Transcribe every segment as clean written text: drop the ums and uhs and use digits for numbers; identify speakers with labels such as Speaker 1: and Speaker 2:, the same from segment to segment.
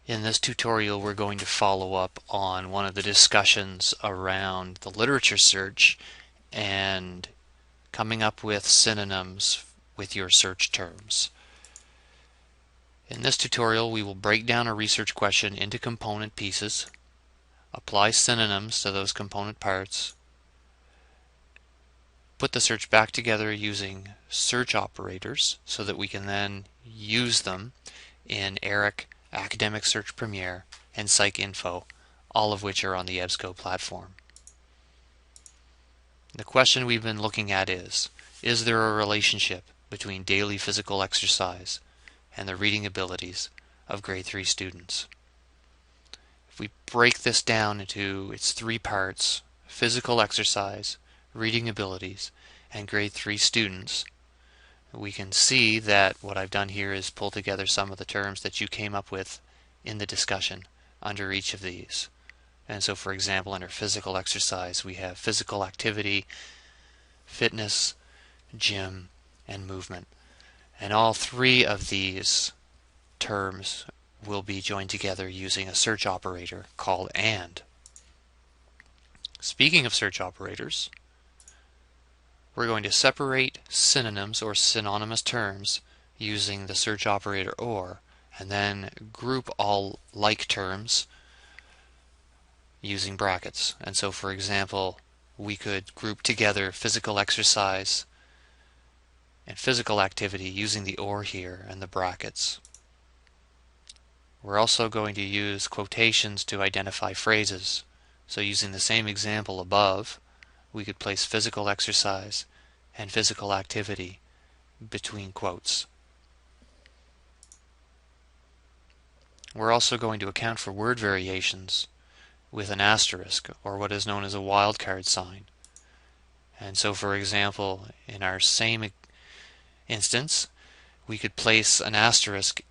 Speaker 1: In this tutorial, we're going to follow up on one of the discussions around the literature search and coming up with synonyms with your search terms. In this tutorial, we will break down a research question into component pieces, apply synonyms to those component parts, put the search back together using search operators so that we can then use them in ERIC, Academic Search Premier, and PsycInfo, all of which are on the EBSCO platform. The question we've been looking at is there a relationship between daily physical exercise and the reading abilities of grade 3 students? If we break this down into its three parts, physical exercise, reading abilities, and grade 3 students, we can see that what I've done here is pull together some of the terms that you came up with in the discussion under each of these. And so, for example, under physical exercise, we have physical activity, fitness, gym, and movement. And all three of these terms will be joined together using a search operator called AND. Speaking of search operators, we're going to separate synonyms or synonymous terms using the search operator OR, and then group all like terms using brackets. And so, for example, we could group together physical exercise and physical activity using the OR here and the brackets. We're also going to use quotations to identify phrases. So using the same example above, we could place physical exercise and physical activity between quotes. We're also going to account for word variations with an asterisk, or what is known as a wildcard sign. And so, for example, in our same instance, we could place an asterisk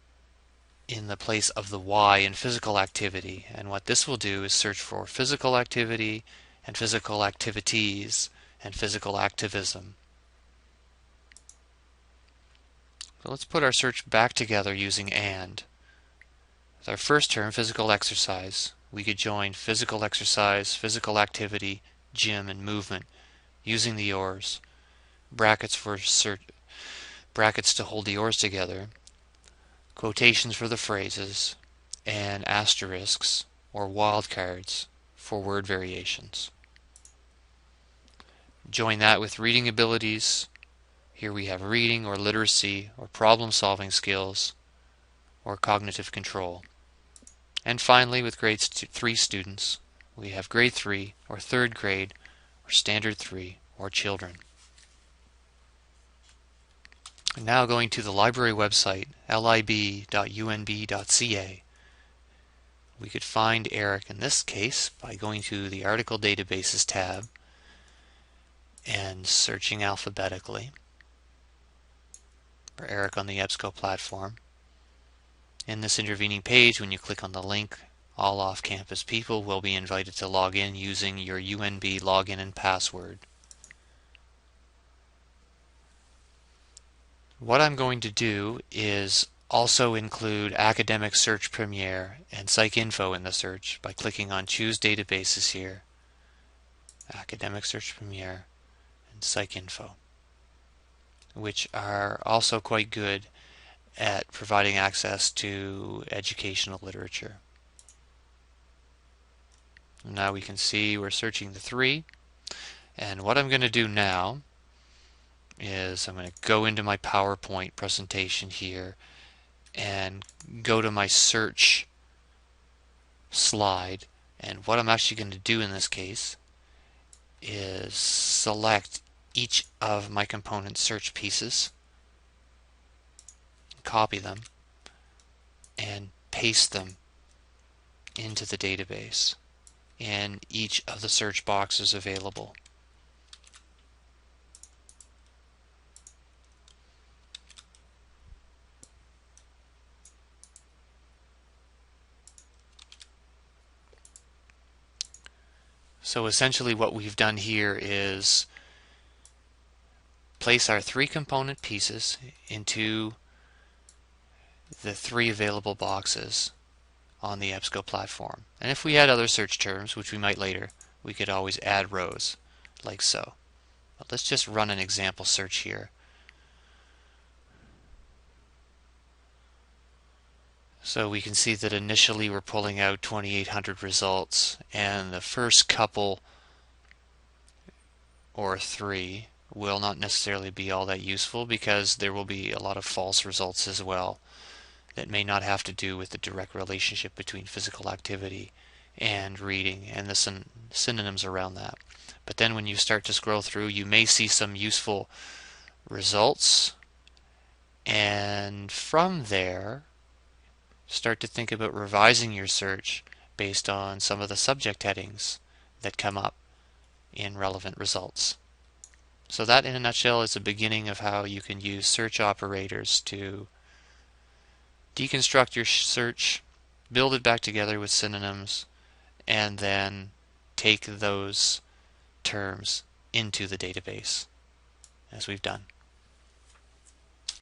Speaker 1: in the place of the Y in physical activity, and what this will do is search for physical activity and physical activities and physical activism. So let's put our search back together using AND. With our first term, physical exercise, we could join physical exercise, physical activity, gym, and movement using the ORs, brackets for brackets to hold the ORs together, quotations for the phrases, and asterisks or wildcards for word variations. Join that with reading abilities. Here we have reading or literacy or problem-solving skills or cognitive control. And finally, with grade 3 students, we have grade 3 or 3rd grade or standard 3 or children. And now going to the library website, lib.unb.ca, we could find ERIC in this case by going to the Article Databases tab and searching alphabetically for ERIC on the EBSCO platform. In this intervening page, when you click on the link, all off-campus people will be invited to log in using your UNB login and password. What I'm going to do is also include Academic Search Premier and PsycInfo in the search by clicking on Choose Databases here, Academic Search Premier and PsycInfo, which are also quite good at providing access to educational literature. Now we can see we're searching the three, and what I'm going to do now is I'm going to go into my PowerPoint presentation here and go to my search slide, and what I'm actually going to do in this case is select each of my component search pieces, copy them, and paste them into the database in each of the search boxes available. So essentially what we've done here is place our three component pieces into the three available boxes on the EBSCO platform. And if we had other search terms, which we might later, we could always add rows, like so. But let's just run an example search here. So we can see that initially we're pulling out 2,800 results, and the first couple or three will not necessarily be all that useful because there will be a lot of false results as well that may not have to do with the direct relationship between physical activity and reading and the synonyms around that. But then when you start to scroll through, you may see some useful results, and from there start to think about revising your search based on some of the subject headings that come up in relevant results. So that, in a nutshell, is the beginning of how you can use search operators to deconstruct your search, build it back together with synonyms, and then take those terms into the database, as we've done.